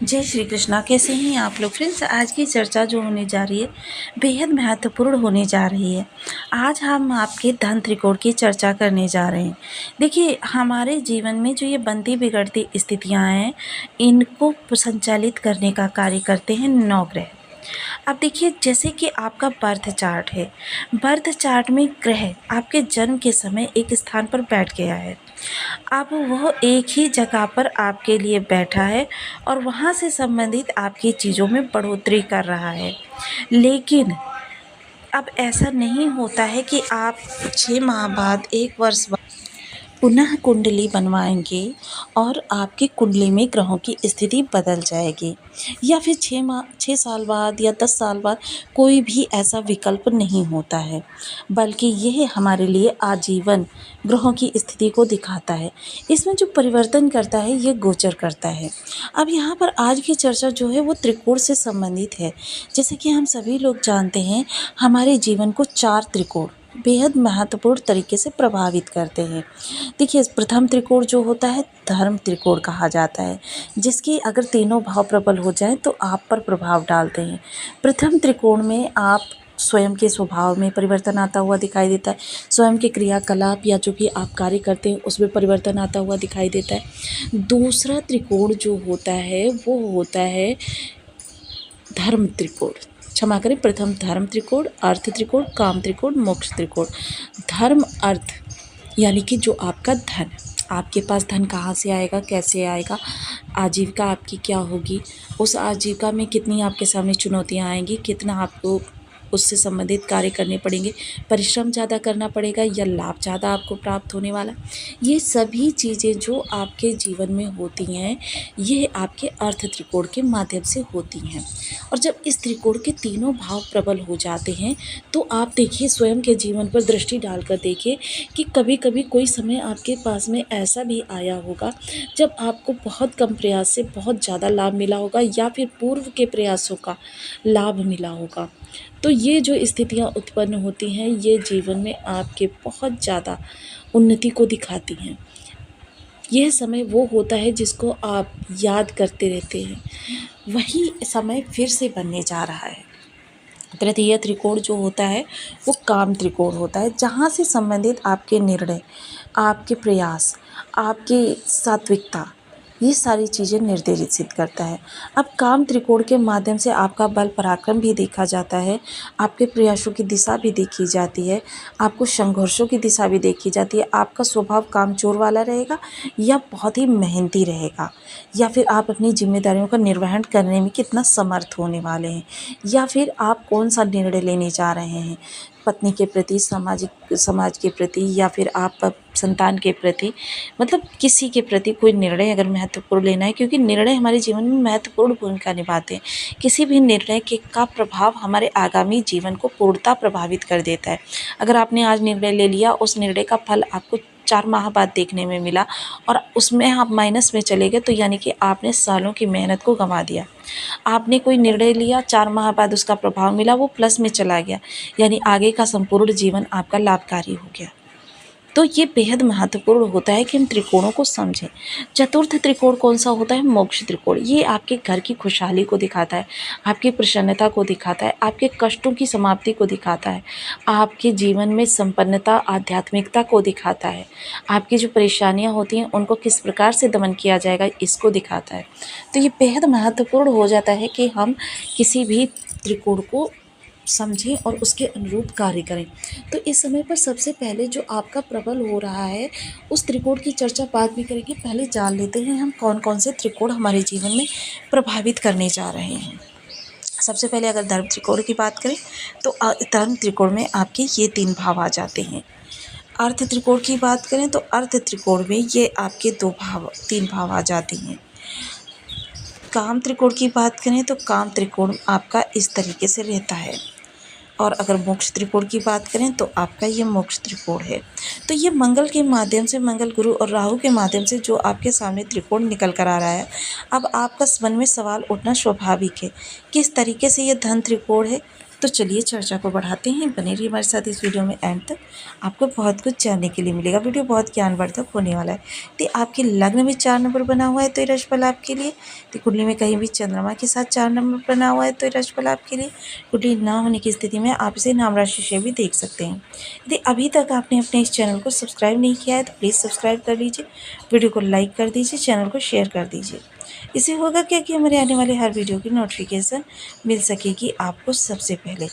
जय श्री कृष्णा। कैसे हैं आप लोग फ्रेंड्स। आज की चर्चा जो होने जा रही है बेहद महत्वपूर्ण होने जा रही है। आज हम आपके धन त्रिकोण की चर्चा करने जा रहे हैं। देखिए, हमारे जीवन में जो ये बनती बिगड़ती स्थितियां हैं, इनको संचालित करने का कार्य करते हैं 9 ग्रह। अब देखिए, जैसे कि आपका बर्थ चार्ट है, बर्थ चार्ट में ग्रह आपके जन्म के समय एक स्थान पर बैठ गया है। अब वह एक ही जगह पर आपके लिए बैठा है और वहाँ से संबंधित आपकी चीज़ों में बढ़ोतरी कर रहा है। लेकिन अब ऐसा नहीं होता है कि आप 6 माह बाद, 1 वर्ष बाद पुनः कुंडली बनवाएंगे और आपकी कुंडली में ग्रहों की स्थिति बदल जाएगी, या फिर 6 साल बाद या 10 साल बाद कोई भी ऐसा विकल्प नहीं होता है, बल्कि यह हमारे लिए आजीवन ग्रहों की स्थिति को दिखाता है। इसमें जो परिवर्तन करता है ये गोचर करता है। अब यहाँ पर आज की चर्चा जो है वो त्रिकोण से संबंधित है। जैसे कि हम सभी लोग जानते हैं, हमारे जीवन को 4 त्रिकोण बेहद महत्वपूर्ण तरीके से प्रभावित करते हैं। देखिए, प्रथम त्रिकोण जो होता है धर्म त्रिकोण कहा जाता है, जिसकी अगर तीनों भाव प्रबल हो जाएं तो आप पर प्रभाव डालते हैं। प्रथम त्रिकोण में आप स्वयं के स्वभाव में परिवर्तन आता हुआ दिखाई देता है, स्वयं के क्रियाकलाप या जो कि आप कार्य करते हैं उसमें परिवर्तन आता हुआ दिखाई देता है। दूसरा त्रिकोण जो होता है वो होता है धर्म त्रिकोण, क्षमा करें, प्रथम धर्म त्रिकोण, अर्थ त्रिकोण, काम त्रिकोण, मोक्ष त्रिकोण। धर्म अर्थ यानी कि जो आपका धन, आपके पास धन कहाँ से आएगा, कैसे आएगा, आजीविका आपकी क्या होगी, उस आजीविका में कितनी आपके सामने चुनौतियाँ आएंगी, कितना आपको उससे संबंधित कार्य करने पड़ेंगे, परिश्रम ज़्यादा करना पड़ेगा या लाभ ज़्यादा आपको प्राप्त होने वाला। ये सभी चीज़ें जो आपके जीवन में होती हैं, ये आपके अर्थ त्रिकोण के माध्यम से होती हैं। और जब इस त्रिकोण के तीनों भाव प्रबल हो जाते हैं तो आप देखिए, स्वयं के जीवन पर दृष्टि डालकर देखिए कि कभी कभी कोई समय आपके पास में ऐसा भी आया होगा जब आपको बहुत कम प्रयास से बहुत ज़्यादा लाभ मिला होगा, या फिर पूर्व के प्रयासों का लाभ मिला होगा। तो ये जो स्थितियाँ उत्पन्न होती हैं ये जीवन में आपके बहुत ज़्यादा उन्नति को दिखाती हैं। यह समय वो होता है जिसको आप याद करते रहते हैं, वही समय फिर से बनने जा रहा है। तृतीय त्रिकोण जो होता है वो काम त्रिकोण होता है, जहाँ से संबंधित आपके निर्णय, आपके प्रयास, आपकी सात्विकता, ये सारी चीज़ें निर्देशित करता है। अब काम त्रिकोण के माध्यम से आपका बल पराक्रम भी देखा जाता है, आपके प्रयासों की दिशा भी देखी जाती है, आपको संघर्षों की दिशा भी देखी जाती है। आपका स्वभाव कामचोर वाला रहेगा या बहुत ही मेहनती रहेगा, या फिर आप अपनी जिम्मेदारियों का निर्वहन करने में कितना समर्थ होने वाले हैं, या फिर आप कौन सा निर्णय लेने जा रहे हैं, पत्नी के प्रति, समाज के प्रति, या फिर आप संतान के प्रति, मतलब किसी के प्रति कोई निर्णय अगर महत्वपूर्ण लेना है, क्योंकि निर्णय हमारे जीवन में महत्वपूर्ण भूमिका निभाते हैं। किसी भी निर्णय के का प्रभाव हमारे आगामी जीवन को पूर्णतः प्रभावित कर देता है। अगर आपने आज निर्णय ले लिया, उस निर्णय का फल आपको 4 माह बाद देखने में मिला और उसमें आप माइनस में चले गए, तो यानी कि आपने सालों की मेहनत को गंवा दिया। आपने कोई निर्णय लिया, 4 माह बाद उसका प्रभाव मिला, वो प्लस में चला गया, यानी आगे का संपूर्ण जीवन आपका लाभकारी हो गया। तो ये बेहद महत्वपूर्ण होता है कि हम त्रिकोणों को समझें। चतुर्थ त्रिकोण कौन सा होता है? मोक्ष त्रिकोण। ये आपके घर की खुशहाली को दिखाता है, आपकी प्रसन्नता को दिखाता है, आपके कष्टों की समाप्ति को दिखाता है, आपके जीवन में संपन्नता, आध्यात्मिकता को दिखाता है, आपकी जो परेशानियां होती हैं उनको किस प्रकार से दमन किया जाएगा इसको दिखाता है। तो ये बेहद महत्वपूर्ण हो जाता है कि हम किसी भी त्रिकोण को समझें और उसके अनुरूप कार्य करें। तो इस समय पर सबसे पहले जो आपका प्रबल हो रहा है उस त्रिकोण की चर्चा बाद में करेंगे। पहले जान लेते हैं हम कौन कौन से त्रिकोण हमारे जीवन में प्रभावित करने जा रहे हैं। सबसे पहले अगर धर्म त्रिकोण की बात करें तो धर्म त्रिकोण में आपके ये 3 भाव आ जाते हैं। अर्थ त्रिकोण की बात करें तो अर्थ त्रिकोण में ये आपके 3 भाव आ जाते हैं। काम त्रिकोण की बात करें तो काम त्रिकोण आपका इस तरीके से रहता है। और अगर मोक्ष त्रिकोण की बात करें तो आपका ये मोक्ष त्रिकोण है। तो ये मंगल के माध्यम से, मंगल, गुरु और राहु के माध्यम से जो आपके सामने त्रिकोण निकल कर आ रहा है। अब आपका मन में सवाल उठना स्वाभाविक है, किस तरीके से ये धन त्रिकोण है, तो चलिए चर्चा को बढ़ाते हैं, बने रहिए हमारे साथ इस वीडियो में एंड तक। आपको बहुत कुछ जानने के लिए मिलेगा, वीडियो बहुत ज्ञानवर्धक होने वाला है। तो आपके लग्न में 4 नंबर बना हुआ है तो ये राशिफल आपके लिए। तो कुंडली में कहीं भी चंद्रमा के साथ 4 नंबर बना हुआ है तो ये राशिफल आपके लिए। कुंडली ना होने की स्थिति में आप इसे नाम राशि से भी देख सकते हैं। यदि अभी तक आपने अपने इस चैनल को सब्सक्राइब नहीं किया है तो प्लीज़ सब्सक्राइब कर लीजिए, वीडियो को लाइक कर दीजिए, चैनल को शेयर कर दीजिए। इससे होगा क्या कि हमारे आने वाले हर वीडियो की नोटिफिकेशन मिल सकेगी आपको सबसे पहले।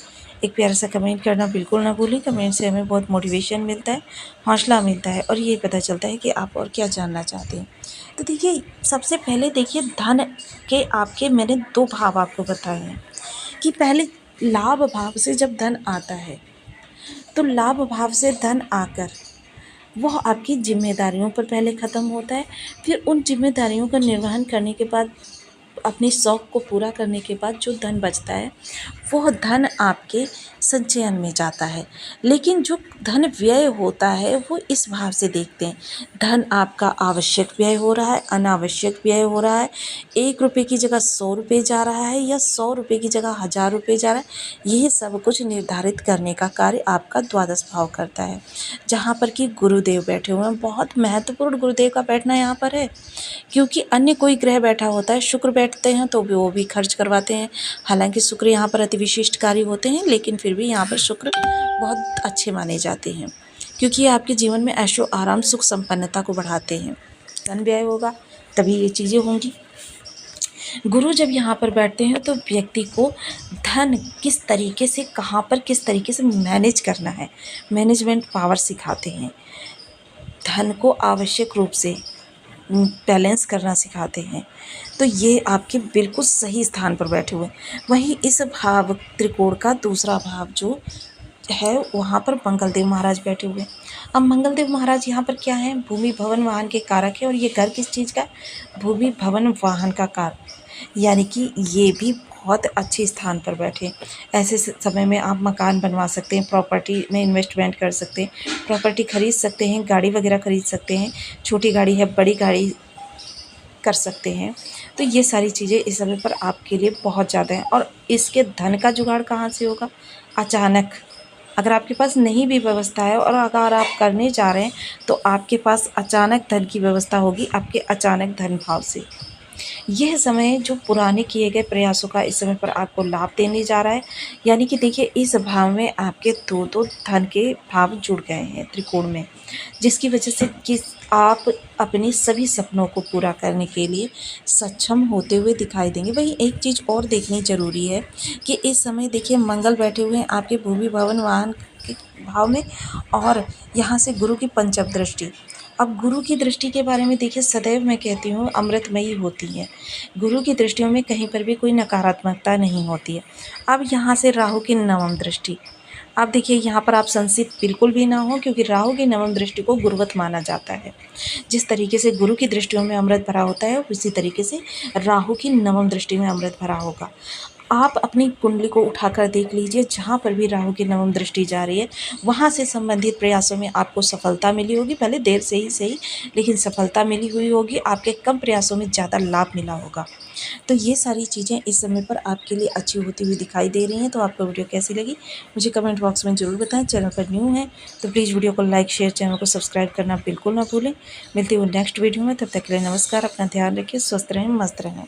एक प्यारा सा कमेंट करना बिल्कुल ना भूलें, कमेंट से हमें बहुत मोटिवेशन मिलता है, हौसला मिलता है और ये पता चलता है कि आप और क्या जानना चाहते हैं। तो देखिए, सबसे पहले देखिए धन के आपके मैंने 2 भाव आपको बताए हैं कि पहले लाभ भाव से जब धन आता है तो लाभ भाव से धन आकर वह आपकी जिम्मेदारियों पर पहले ख़त्म होता है। फिर उन जिम्मेदारियों का निर्वहन करने के बाद, अपने शौक़ को पूरा करने के बाद जो धन बचता है वह धन आपके संचयन में जाता है। लेकिन जो धन व्यय होता है वो इस भाव से देखते हैं, धन आपका आवश्यक व्यय हो रहा है, अनावश्यक व्यय हो रहा है, 1 रुपये की जगह 100 रुपये जा रहा है या 100 रुपये की जगह 1000 रुपये जा रहा है। यह सब कुछ निर्धारित करने का कार्य आपका द्वादश भाव करता है, जहाँ पर कि गुरुदेव बैठे हुए हैं। बहुत महत्वपूर्ण गुरुदेव का बैठना यहाँ पर है, क्योंकि अन्य कोई ग्रह बैठा होता है, शुक्र बैठते हैं तो वो भी खर्च करवाते हैं। हालांकि शुक्र यहाँ पर अति विशिष्टकारी होते हैं, लेकिन फिर भी यहाँ पर शुक्र बहुत अच्छे माने जाते हैं, क्योंकि ये आपके जीवन में ऐशो आराम सुख संपन्नता को बढ़ाते हैं। धन व्यय होगा तभी ये चीज़ें होंगी। गुरु जब यहाँ पर बैठते हैं तो व्यक्ति को धन किस तरीके से, कहाँ पर किस तरीके से मैनेज करना है, मैनेजमेंट पावर सिखाते हैं। धन को आवश्यक रूप से बैलेंस करना सिखाते हैं। तो ये आपके बिल्कुल सही स्थान पर बैठे हुए हैं। वहीं इस भाव त्रिकोण का दूसरा भाव जो है वहाँ पर मंगलदेव महाराज बैठे हुए हैं। अब मंगलदेव महाराज यहाँ पर क्या है, भूमि भवन वाहन के कारक है। और ये घर किस चीज़ का, भूमि भवन वाहन का कारक, यानी कि ये भी बहुत अच्छे स्थान पर बैठे। ऐसे समय में आप मकान बनवा सकते हैं, प्रॉपर्टी में इन्वेस्टमेंट कर सकते हैं, प्रॉपर्टी खरीद सकते हैं, गाड़ी वगैरह खरीद सकते हैं, छोटी गाड़ी है बड़ी गाड़ी कर सकते हैं। तो ये सारी चीज़ें इस समय पर आपके लिए बहुत ज़्यादा हैं। और इसके धन का जुगाड़ कहाँ से होगा, अचानक। अगर आपके पास नहीं भी व्यवस्था है और अगर आप करने जा रहे हैं तो आपके पास अचानक धन की व्यवस्था होगी, आपके अचानक धन भाव से। यह समय जो पुराने किए गए प्रयासों का इस समय पर आपको लाभ देने जा रहा है। यानी कि देखिए, इस भाव में आपके दो धन के भाव जुड़ गए हैं त्रिकोण में, जिसकी वजह से कि आप अपने सभी सपनों को पूरा करने के लिए सक्षम होते हुए दिखाई देंगे। वहीं एक चीज़ और देखनी ज़रूरी है कि इस समय देखिए मंगल बैठे हुए हैं आपके भूमि भवन वाहन के भाव में, और यहाँ से गुरु की पंचम दृष्टि। अब गुरु की दृष्टि के बारे में देखिए, सदैव मैं कहती हूँ अमृतमयी होती है। गुरु की दृष्टियों में कहीं पर भी कोई नकारात्मकता नहीं होती है। अब यहाँ से राहु की नवम दृष्टि। अब देखिए, यहाँ पर आप संसित बिल्कुल भी ना हो, क्योंकि राहु की नवम दृष्टि को गुरुवत माना जाता है। जिस तरीके से गुरु की दृष्टियों में अमृत भरा होता है, उसी तरीके से राहु की नवम दृष्टि में अमृत भरा होगा। आप अपनी कुंडली को उठाकर देख लीजिए, जहाँ पर भी राहु की नवम दृष्टि जा रही है वहाँ से संबंधित प्रयासों में आपको सफलता मिली होगी। भले देर से ही सही, लेकिन सफलता मिली हुई होगी। आपके कम प्रयासों में ज़्यादा लाभ मिला होगा। तो ये सारी चीज़ें इस समय पर आपके लिए अच्छी होती हुई दिखाई दे रही हैं। तो आपको वीडियो कैसी लगी मुझे कमेंट बॉक्स में ज़रूर बताएं। चैनल पर न्यू है तो प्लीज़ वीडियो को लाइक शेयर, चैनल को सब्सक्राइब करना बिल्कुल ना भूलें। मिलते हुए नेक्स्ट वीडियो में, तब तक के लिए नमस्कार। अपना ध्यान रखिए, स्वस्थ रहें, मस्त रहें।